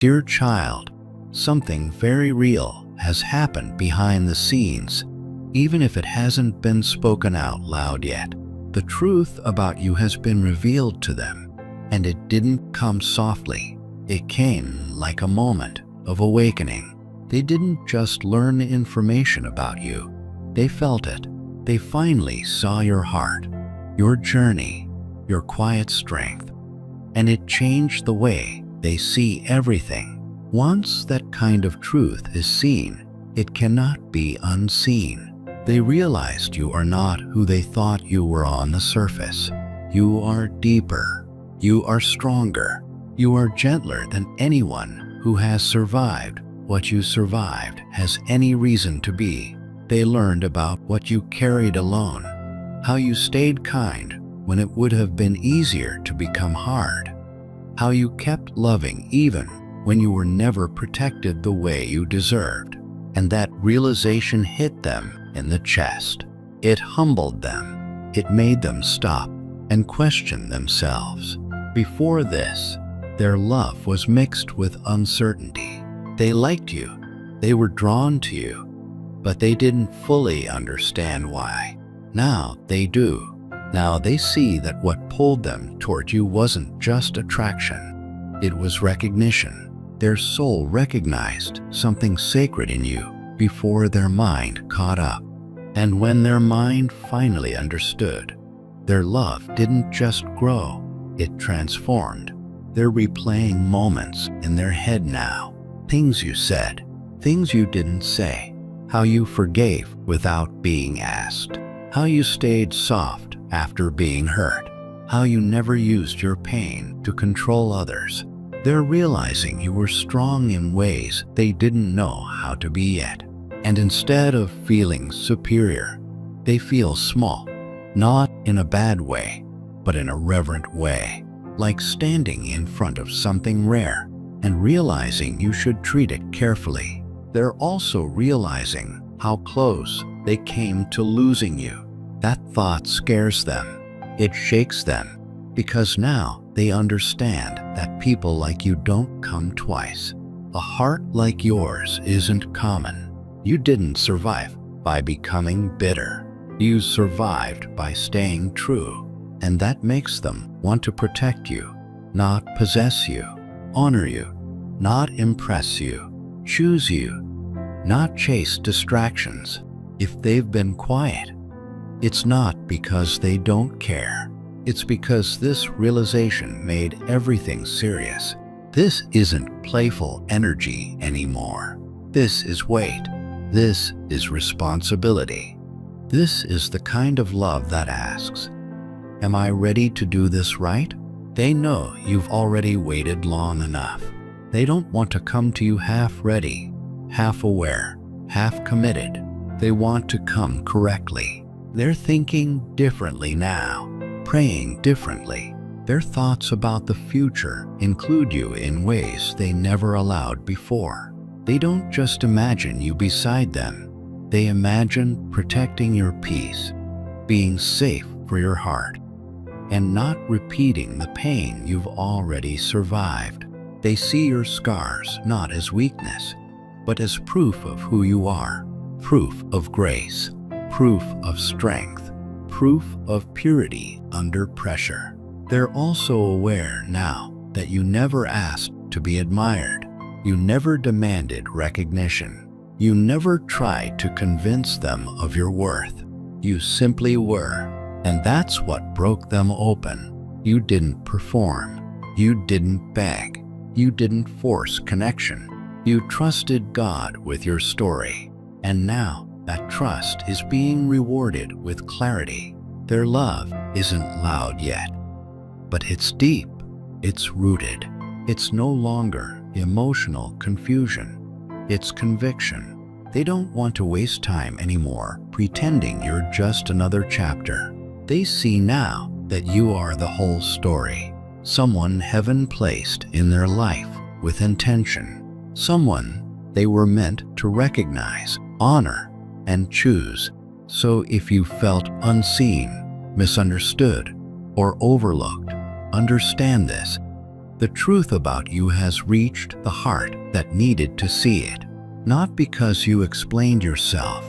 Dear child, something very real has happened behind the scenes, even if it hasn't been spoken out loud yet. The truth about you has been revealed to them, and it didn't come softly. It came like a moment of awakening. They didn't just learn information about you, they felt it. They finally saw your heart, your journey, your quiet strength, and it changed the way they see everything. Once that kind of truth is seen, it cannot be unseen. They realized you are not who they thought you were on the surface. You are deeper. You are stronger. You are gentler than anyone who has survived what you survived has any reason to be. They learned about what you carried alone, how you stayed kind when it would have been easier to become hard, how you kept loving even when you were never protected the way you deserved. And that realization hit them in the chest. It humbled them. It made them stop and question themselves. Before this, their love was mixed with uncertainty. They liked you. They were drawn to you, but they didn't fully understand why. Now they do. Now they see that what pulled them toward you wasn't just attraction. It was recognition. Their soul recognized something sacred in you before their mind caught up. And when their mind finally understood, their love didn't just grow, it transformed. They're replaying moments in their head now. Things you said, things you didn't say, how you forgave without being asked, how you stayed soft after being hurt, how you never used your pain to control others. They're realizing you were strong in ways they didn't know how to be yet. And instead of feeling superior, they feel small, not in a bad way, but in a reverent way, like standing in front of something rare and realizing you should treat it carefully. They're also realizing how close they came to losing you. That thought scares them. It shakes them, because now they understand that people like you don't come twice. A heart like yours isn't common. You didn't survive by becoming bitter. You survived by staying true. And that makes them want to protect you, not possess you, honor you, not impress you, choose you, not chase distractions. If they've been quiet, it's not because they don't care. It's because this realization made everything serious. This isn't playful energy anymore. This is weight. This is responsibility. This is the kind of love that asks, am I ready to do this right? They know you've already waited long enough. They don't want to come to you half ready, half aware, half committed. They want to come correctly. They're thinking differently now, praying differently. Their thoughts about the future include you in ways they never allowed before. They don't just imagine you beside them. They imagine protecting your peace, being safe for your heart, and not repeating the pain you've already survived. They see your scars not as weakness, but as proof of who you are, proof of grace, proof of strength, proof of purity under pressure. They're also aware now that you never asked to be admired. You never demanded recognition. You never tried to convince them of your worth. You simply were, and that's what broke them open. You didn't perform. You didn't beg. You didn't force connection. You trusted God with your story, and now that trust is being rewarded with clarity. Their love isn't loud yet, but it's deep, it's rooted. It's no longer emotional confusion, it's conviction. They don't want to waste time anymore pretending you're just another chapter. They see now that you are the whole story, someone heaven placed in their life with intention, someone they were meant to recognize, honor, and choose. So if you felt unseen, misunderstood, or overlooked, understand this. The truth about you has reached the heart that needed to see it, not because you explained yourself,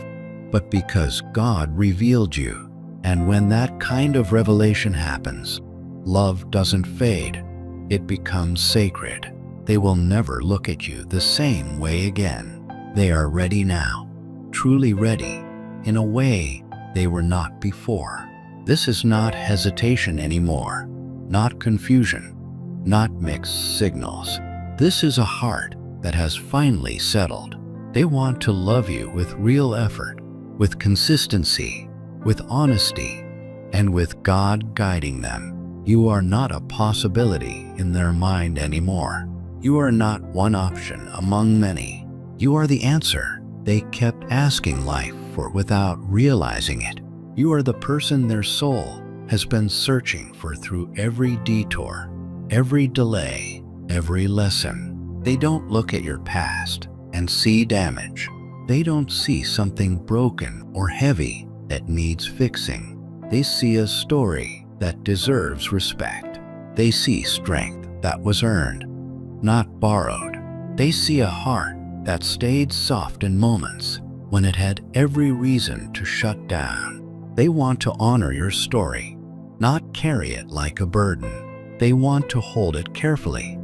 but because God revealed you. And when that kind of revelation happens, love doesn't fade. It becomes sacred. They will never look at you the same way again. They are ready now, truly ready, in a way they were not before. This is not hesitation anymore, not confusion, not mixed signals. This is a heart that has finally settled. They want to love you with real effort, with consistency, with honesty, and with God guiding them. You are not a possibility in their mind anymore. You are not one option among many. You are the answer they kept asking life for without realizing it. You are the person their soul has been searching for through every detour, every delay, every lesson. They don't look at your past and see damage. They don't see something broken or heavy that needs fixing. They see a story that deserves respect. They see strength that was earned, not borrowed. They see a heart that stayed soft in moments when it had every reason to shut down. They want to honor your story, not carry it like a burden. They want to hold it carefully,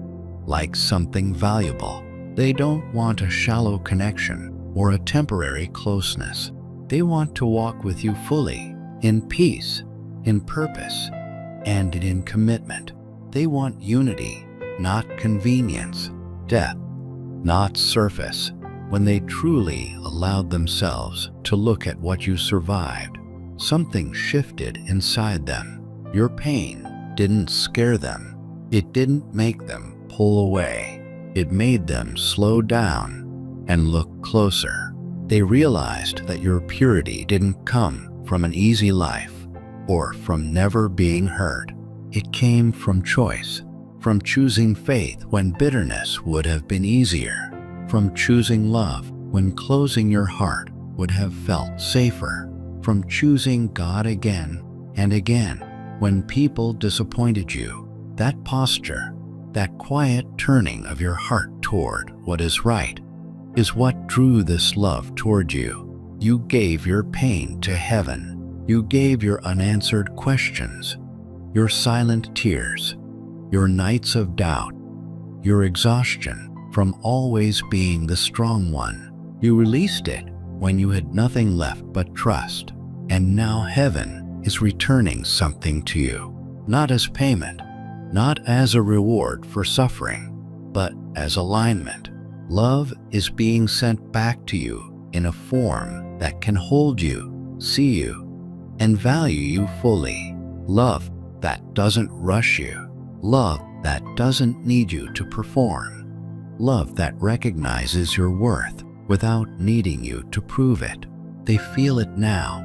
like something valuable. They don't want a shallow connection or a temporary closeness. They want to walk with you fully, in peace, in purpose, and in commitment. They want unity, not convenience, depth, not surface. When they truly allowed themselves to look at what you survived, something shifted inside them. Your pain didn't scare them. It didn't make them pull away. It made them slow down and look closer. They realized that your purity didn't come from an easy life or from never being hurt. It came from choice, from choosing faith when bitterness would have been easier, from choosing love when closing your heart would have felt safer, from choosing God again and again when people disappointed you. That posture, that quiet turning of your heart toward what is right, is what drew this love toward you. You gave your pain to heaven. You gave your unanswered questions, your silent tears, your nights of doubt, your exhaustion from always being the strong one. You released it when you had nothing left but trust. And now heaven is returning something to you, not as payment, not as a reward for suffering, but as alignment. Love is being sent back to you in a form that can hold you, see you, and value you fully. Love that doesn't rush you. Love that doesn't need you to perform. Love that recognizes your worth without needing you to prove it. They feel it now,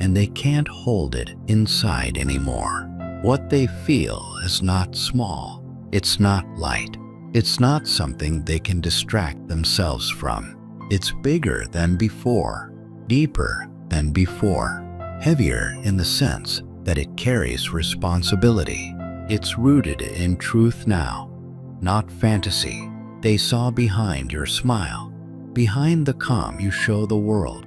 and they can't hold it inside anymore. What they feel is not small. It's not light. It's not something they can distract themselves from. It's bigger than before, deeper than before, heavier in the sense that it carries responsibility. It's rooted in truth now, not fantasy. They saw behind your smile, behind the calm you show the world,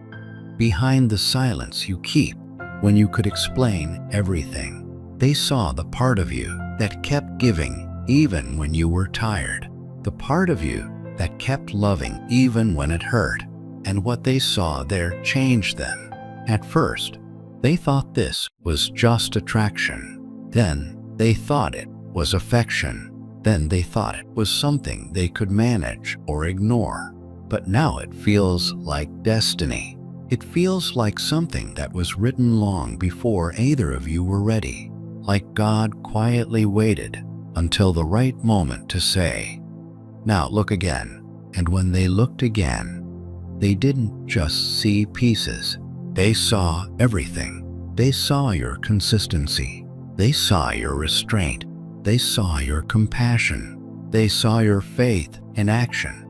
behind the silence you keep when you could explain everything. They saw the part of you that kept giving even when you were tired, the part of you that kept loving even when it hurt. And what they saw there changed them. At first, they thought this was just attraction. Then they thought it was affection. Then they thought it was something they could manage or ignore. But now it feels like destiny. It feels like something that was written long before either of you were ready. Like God quietly waited until the right moment to say, "Now look again." And when they looked again, they didn't just see pieces. They saw everything. They saw your consistency. They saw your restraint. They saw your compassion. They saw your faith in action,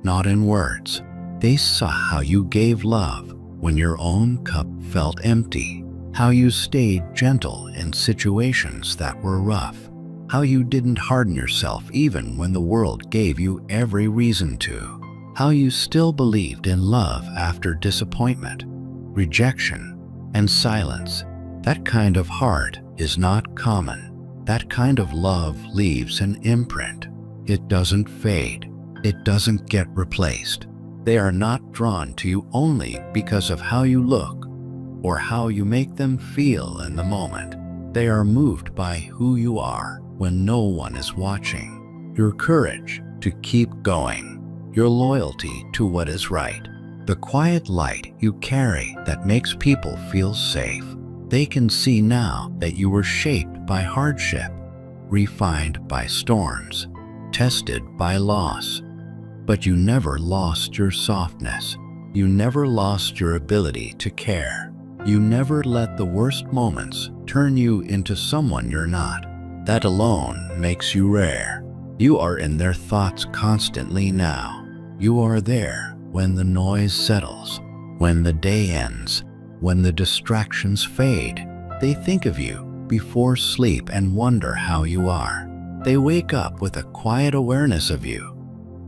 not in words. They saw how you gave love when your own cup felt empty, how you stayed gentle in situations that were rough, How you didn't harden yourself even when the world gave you every reason to. How you still believed in love after disappointment, rejection, and silence. That kind of heart is not common. That kind of love leaves an imprint. It doesn't fade. It doesn't get replaced. They are not drawn to you only because of how you look or how you make them feel in the moment. They are moved by who you are when no one is watching. Your courage to keep going. Your loyalty to what is right. The quiet light you carry that makes people feel safe. They can see now that you were shaped by hardship, refined by storms, tested by loss. But you never lost your softness. You never lost your ability to care. You never let the worst moments turn you into someone you're not. That alone makes you rare. You are in their thoughts constantly now. You are there when the noise settles, when the day ends, when the distractions fade. They think of you before sleep and wonder how you are. They wake up with a quiet awareness of you,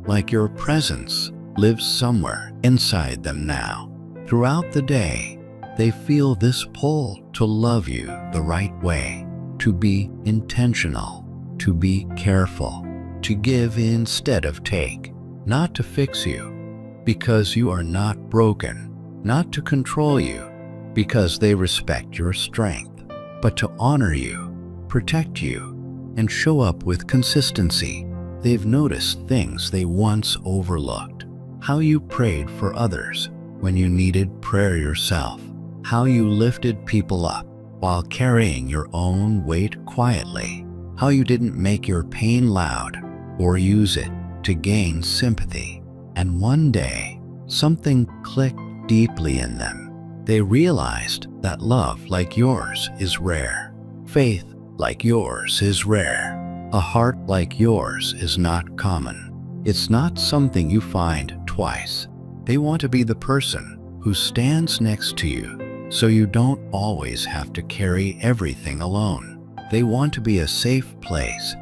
like your presence lives somewhere inside them now. Throughout the day, they feel this pull to love you the right way, to be intentional, to be careful, to give instead of take, not to fix you, because you are not broken, not to control you, because they respect your strength, but to honor you, protect you, and show up with consistency. They've noticed things they once overlooked. How you prayed for others when you needed prayer yourself. How you lifted people up while carrying your own weight quietly. How you didn't make your pain loud or use it to gain sympathy. And one day, something clicked deeply in them. They realized that love like yours is rare. Faith like yours is rare. A heart like yours is not common. It's not something you find twice. They want to be the person who stands next to you so you don't always have to carry everything alone. They want to be a safe place,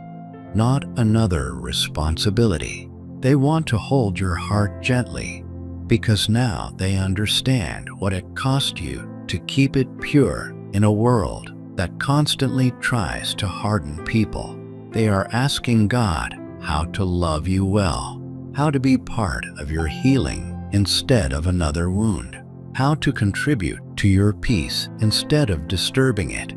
not another responsibility. They want to hold your heart gently because now they understand what it cost you to keep it pure in a world that constantly tries to harden people. They are asking God how to love you well, how to be part of your healing instead of another wound, how to contribute to your peace instead of disturbing it.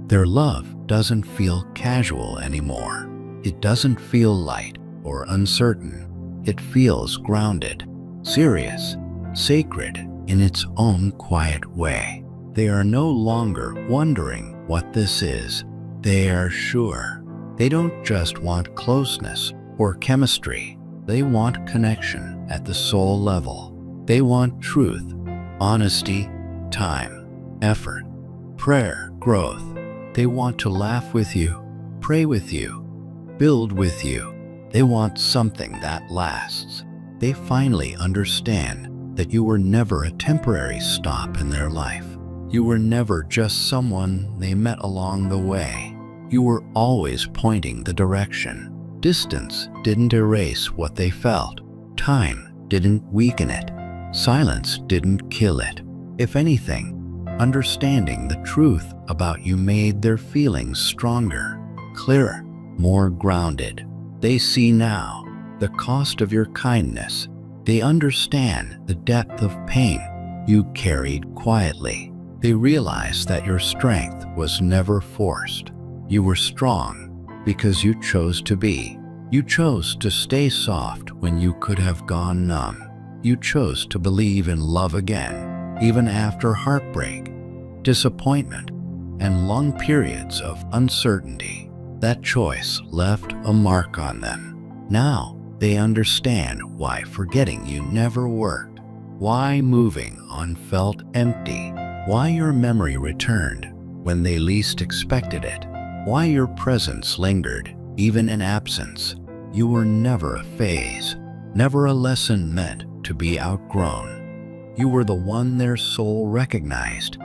Their love doesn't feel casual anymore. It doesn't feel light or uncertain. It feels grounded, serious, sacred in its own quiet way. They are no longer wondering what this is. They are sure. They don't just want closeness or chemistry. They want connection at the soul level. They want truth, honesty, time, effort, prayer, growth. They want to laugh with you, pray with you, build with you. They want something that lasts. They finally understand that you were never a temporary stop in their life. You were never just someone they met along the way. You were always pointing the direction. Distance didn't erase what they felt. Time didn't weaken it. Silence didn't kill it. If anything, understanding the truth about you made their feelings stronger, clearer, more grounded. They see now the cost of your kindness. They understand the depth of pain you carried quietly. They realize that your strength was never forced. You were strong because you chose to be. You chose to stay soft when you could have gone numb. You chose to believe in love again, even after heartbreak, disappointment, and long periods of uncertainty. That choice left a mark on them. Now they understand why forgetting you never worked, why moving on felt empty, why your memory returned when they least expected it, why your presence lingered even in absence. You were never a phase, never a lesson meant to be outgrown. You were the one their soul recognized,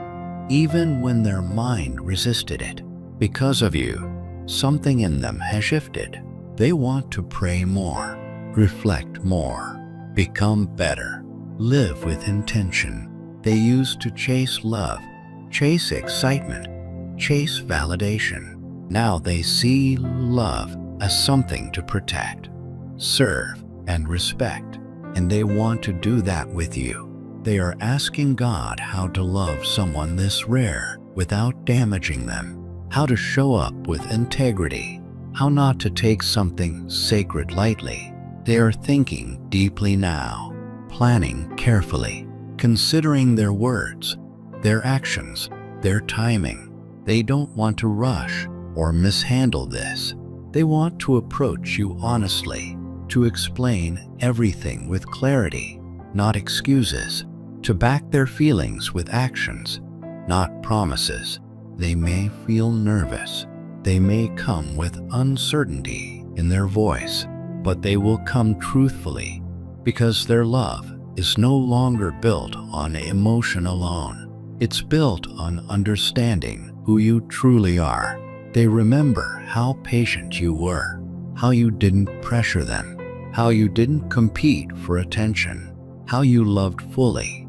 even when their mind resisted it. Because of you, something in them has shifted. They want to pray more, reflect more, become better, live with intention. They used to chase love, chase excitement, chase validation. Now they see love as something to protect, serve, and respect, and they want to do that with you. They are asking God how to love someone this rare without damaging them, how to show up with integrity, how not to take something sacred lightly. They are thinking deeply now, planning carefully, considering their words, their actions, their timing. They don't want to rush or mishandle this. They want to approach you honestly, to explain everything with clarity, not excuses, to back their feelings with actions, not promises. They may feel nervous. They may come with uncertainty in their voice, but they will come truthfully because their love is no longer built on emotion alone. It's built on understanding who you truly are. They remember how patient you were, how you didn't pressure them, how you didn't compete for attention, how you loved fully,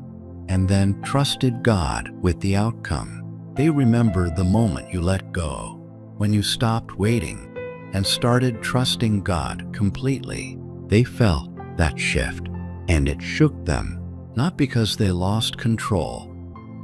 and then trusted God with the outcome. They remember the moment you let go, when you stopped waiting and started trusting God completely. They felt that shift, and it shook them, not because they lost control,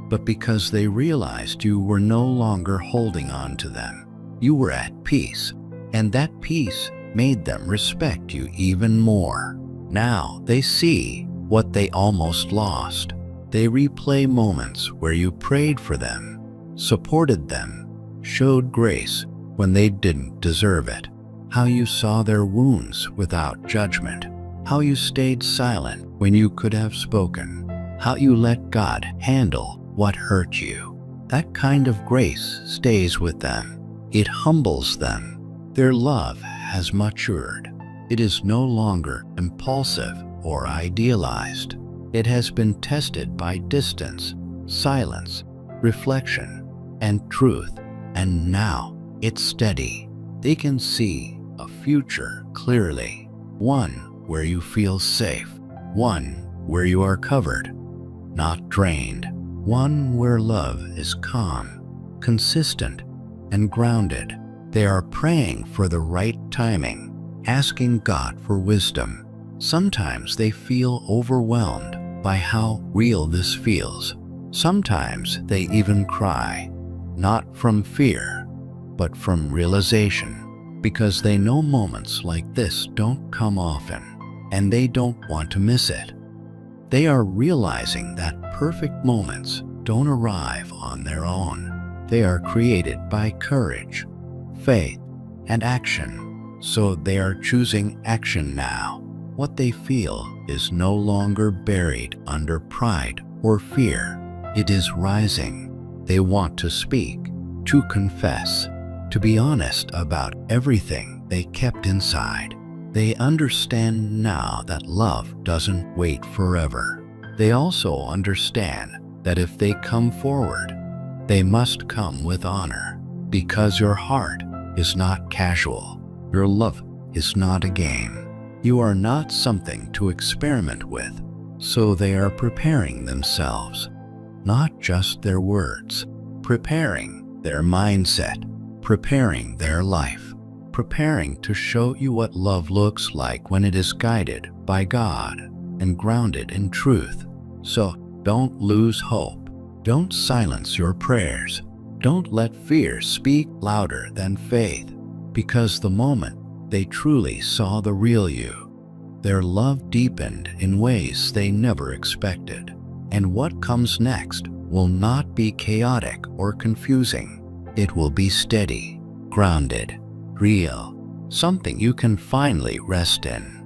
but because they realized you were no longer holding on to them. You were at peace, and that peace made them respect you even more. Now they see what they almost lost. They replay moments where you prayed for them, supported them, showed grace when they didn't deserve it, how you saw their wounds without judgment, how you stayed silent when you could have spoken, how you let God handle what hurt you. That kind of grace stays with them. It humbles them. Their love has matured. It is no longer impulsive or idealized. It has been tested by distance, silence, reflection, and truth, and now it's steady. They can see a future clearly, one where you feel safe, one where you are covered, not drained, one where love is calm, consistent, and grounded. They are praying for the right timing, asking God for wisdom. Sometimes they feel overwhelmed by how real this feels. Sometimes they even cry, not from fear, but from realization, because they know moments like this don't come often, and they don't want to miss it. They are realizing that perfect moments don't arrive on their own. They are created by courage, faith, and action. So they are choosing action now. What they feel is no longer buried under pride or fear. It is rising. They want to speak, to confess, to be honest about everything they kept inside. They understand now that love doesn't wait forever. They also understand that if they come forward, they must come with honor, because your heart is not casual. Your love is not a game. You are not something to experiment with. So they are preparing themselves, not just their words, preparing their mindset, preparing their life, preparing to show you what love looks like when it is guided by God and grounded in truth. So don't lose hope. Don't silence your prayers. Don't let fear speak louder than faith, because the moment they truly saw the real you, their love deepened in ways they never expected. And what comes next will not be chaotic or confusing. It will be steady, grounded, real, something you can finally rest in.